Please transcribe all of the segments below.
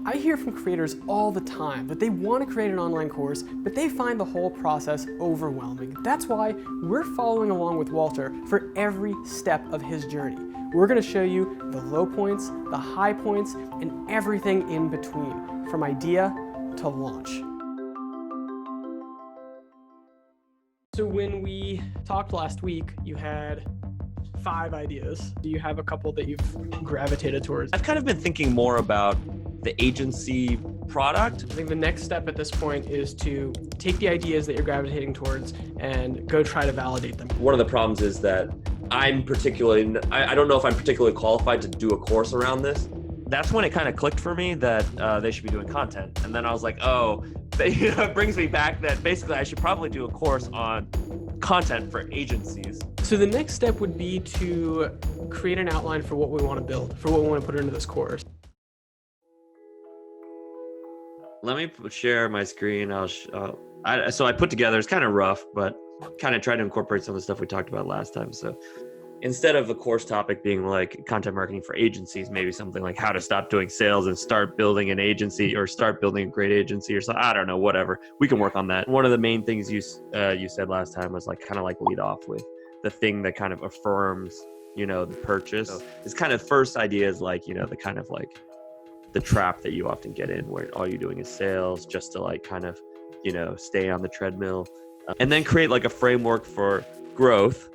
I hear from creators all the time that they want to create an online course, but they find the whole process overwhelming. That's why we're following along with Walter for every step of his journey. We're going to show you the low points, the high points, and everything in between, from idea to launch. So when we talked last week, you had 5 ideas. Do you have a couple that you've gravitated towards? I've kind of been thinking more about the agency product. I think the next step at this point is to take the ideas that you're gravitating towards and go try to validate them. One of the problems is that I don't know if I'm particularly qualified to do a course around this. That's when it kind of clicked for me that they should be doing content. And then I was like, oh, it brings me back that basically I should probably do a course on content for agencies. So the next step would be to create an outline for what we want to build, for what we want to put into this course. Let me share my screen. So I put together, it's kind of rough, but kind of tried to incorporate some of the stuff we talked about last time. So instead of a course topic being like content marketing for agencies, maybe something like how to stop doing sales and start building an agency or start building a great agency or something. I don't know, whatever. We can work on that. One of the main things you said last time was like kind of like lead off with the thing that kind of affirms, the purchase. So this kind of first idea is like, the kind of like the trap that you often get in where all you're doing is sales just to like kind of, stay on the treadmill, and then create like a framework for growth,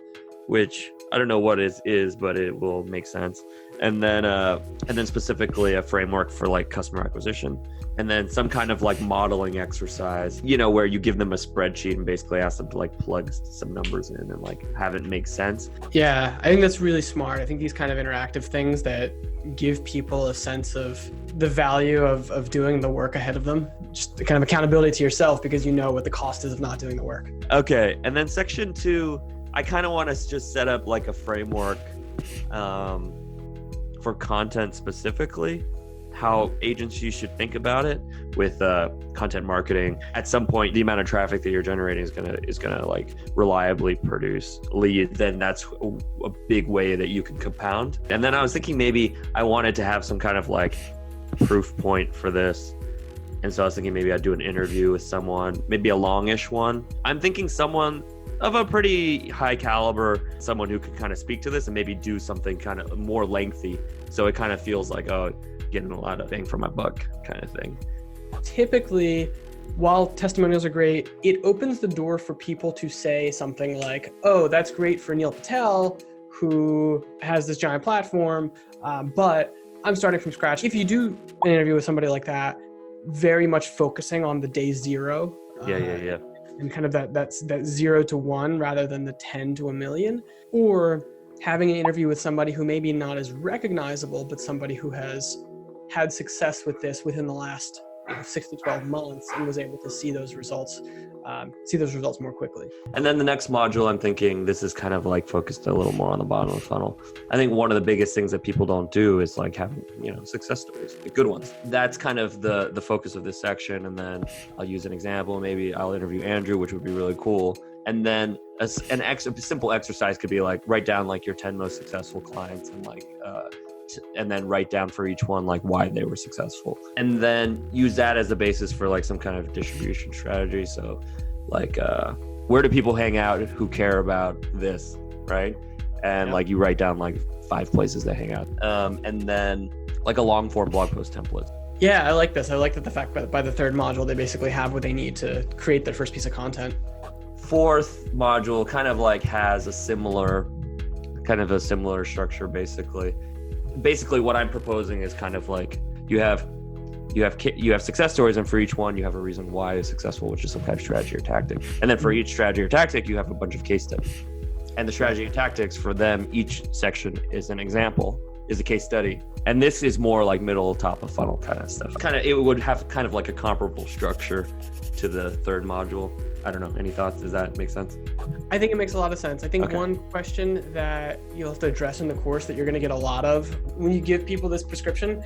which I don't know what it is, but it will make sense. And then specifically a framework for like customer acquisition, and then some kind of like modeling exercise, where you give them a spreadsheet and basically ask them to like plug some numbers in and like have it make sense. Yeah, I think that's really smart. I think these kind of interactive things that give people a sense of the value of doing the work ahead of them, just kind of accountability to yourself because you know what the cost is of not doing the work. Okay, and then section 2, I kind of want to just set up like a framework for content specifically, how agencies should think about it with content marketing. At some point, the amount of traffic that you're generating is gonna like reliably produce leads. Then that's a big way that you can compound. And then I was thinking maybe I wanted to have some kind of like proof point for this. And so I was thinking maybe I'd do an interview with someone, maybe a longish one. I'm thinking someone of a pretty high caliber, someone who could kind of speak to this and maybe do something kind of more lengthy. So it kind of feels like, oh, getting a lot of bang for my buck kind of thing. Typically, while testimonials are great, it opens the door for people to say something like, oh, that's great for Neil Patel, who has this giant platform, but I'm starting from scratch. If you do an interview with somebody like that, very much focusing on the day 0. Yeah. And kind of that 0 to 1 rather than the 10 to 1 million, or having an interview with somebody who maybe not as recognizable, but somebody who has had success with this within the last 6 to 12 months and was able to see those results more quickly. And then the next module, I'm thinking this is kind of like focused a little more on the bottom of the funnel. I think one of the biggest things that people don't do is like having, success stories, the good ones. That's kind of the focus of this section. And then I'll use an example. Maybe I'll interview Andrew, which would be really cool. And then a simple exercise could be like write down like your 10 most successful clients and like, and then write down for each one like why they were successful, and then use that as the basis for like some kind of distribution strategy. So like where do people hang out who care about this, right? And like you write down like 5 places they hang out, and then like a long form blog post template. Yeah, I like this. I like that the fact that by the 3rd module they basically have what they need to create their first piece of content. 4th module kind of like has a similar structure. Basically what I'm proposing is kind of like you have success stories, and for each one you have a reason why it's successful, which is some kind of strategy or tactic. And then for each strategy or tactic you have a bunch of case studies, and the strategy and tactics for them, each section is an example, is a case study. And this is more like middle, top of funnel kind of stuff. It would have kind of like a comparable structure to the 3rd module. I don't know, any thoughts? Does that make sense? I think it makes a lot of sense. I think Okay. One question that you'll have to address in the course that you're going to get a lot of when you give people this prescription,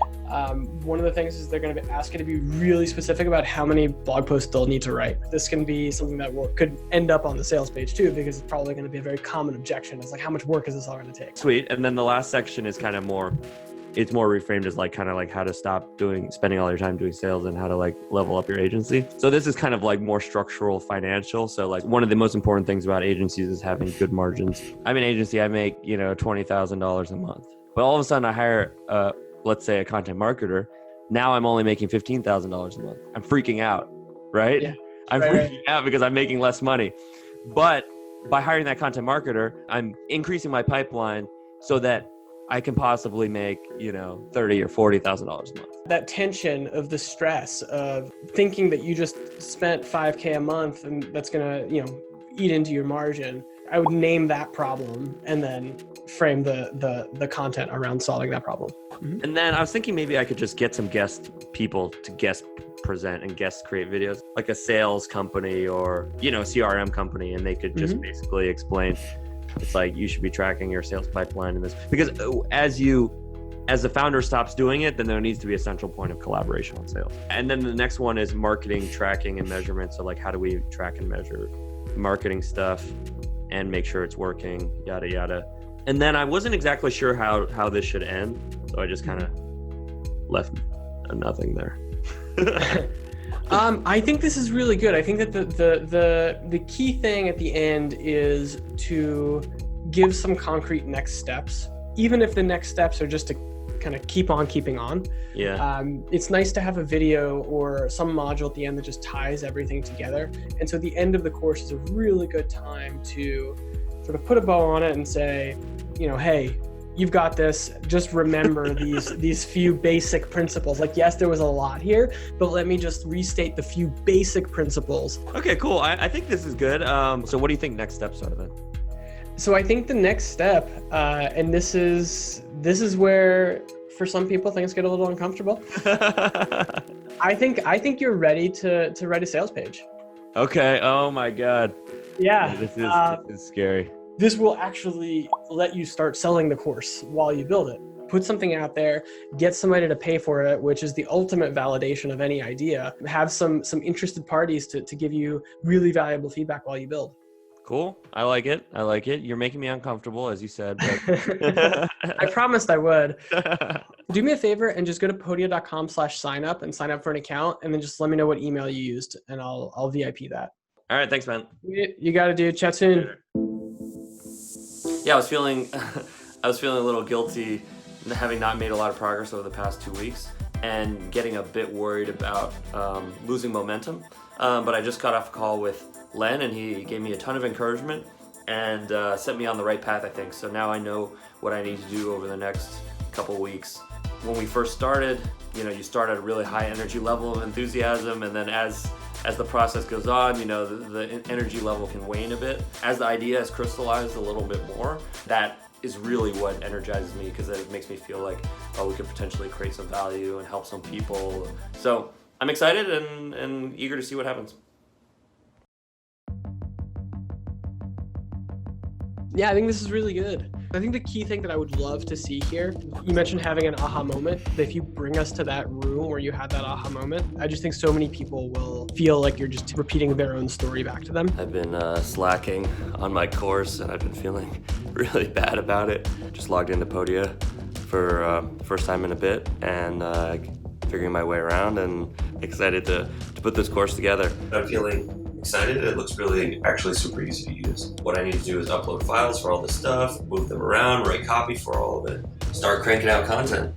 one of the things is they're going to ask you to be really specific about how many blog posts they'll need to write. This can be something that could end up on the sales page too, because it's probably going to be a very common objection. It's like, how much work is this all going to take? Sweet. And then the last section is kind of more it's more reframed as like kind of like how to stop spending all your time doing sales and how to like level up your agency. So this is kind of like more structural financial. So like one of the most important things about agencies is having good margins. I'm an agency, I make, you know, $20,000 a month, but all of a sudden I hire, let's say a content marketer. Now I'm only making $15,000 a month. I'm freaking out, right? Yeah. I'm freaking out because I'm making less money. But by hiring that content marketer, I'm increasing my pipeline so that I can possibly make, you know, $30,000 or $40,000 a month. That tension of the stress of thinking that you just spent $5K a month and that's gonna, you know, eat into your margin. I would name that problem and then frame the content around solving that problem. Mm-hmm. And then I was thinking maybe I could just get some guest people to guest present and guest create videos, like a sales company or, you know, CRM company, and they could just basically explain. It's like you should be tracking your sales pipeline in this, because as the founder stops doing it, then there needs to be a central point of collaboration on sales. And then the next one is marketing, tracking, and measurement. So like, how do we track and measure marketing stuff and make sure it's working, yada, yada. And then I wasn't exactly sure how this should end. So I just kind of left a nothing there. I think this is really good. I think that the key thing at the end is to give some concrete next steps, even if the next steps are just to kind of keep on keeping on. Yeah. It's nice to have a video or some module at the end that just ties everything together. And so the end of the course is a really good time to sort of put a bow on it and say, you know, hey, you've got this. Just remember these few basic principles. Like, yes, there was a lot here, but let me just restate the few basic principles. Okay, cool. I think this is good. So what do you think next steps are then? So I think the next step, and this is where for some people things get a little uncomfortable. I think you're ready to write a sales page. Okay. Oh my God. Yeah. This is scary. This will actually let you start selling the course while you build it. Put something out there, get somebody to pay for it, which is the ultimate validation of any idea. Have some interested parties to give you really valuable feedback while you build. Cool. I like it. You're making me uncomfortable, as you said. But... I promised I would. Do me a favor and just go to podia.com/signup and sign up for an account, and then just let me know what email you used, and I'll VIP that. All right. Thanks, man. You got it, dude. Chat soon. Yeah, I was feeling a little guilty having not made a lot of progress over the past 2 weeks and getting a bit worried about losing momentum. But I just got off a call with Len, and he gave me a ton of encouragement and set me on the right path, I think. So now I know what I need to do over the next couple weeks. When we first started, you know, you start at a really high energy level of enthusiasm, and then as the process goes on, you know, the energy level can wane a bit. As the idea has crystallized a little bit more, that is really what energizes me, because it makes me feel like, oh, we could potentially create some value and help some people. So I'm excited and eager to see what happens. Yeah, I think this is really good. I think the key thing that I would love to see here, you mentioned having an aha moment, that if you bring us to that room where you had that aha moment, I just think so many people will feel like you're just repeating their own story back to them. I've been slacking on my course, and I've been feeling really bad about it. Just logged into Podia for the first time in a bit, and figuring my way around, and excited to put this course together. I'm feeling excited. It looks really actually super easy to use. What I need to do is upload files for all this stuff, move them around, write copy for all of it, start cranking out content.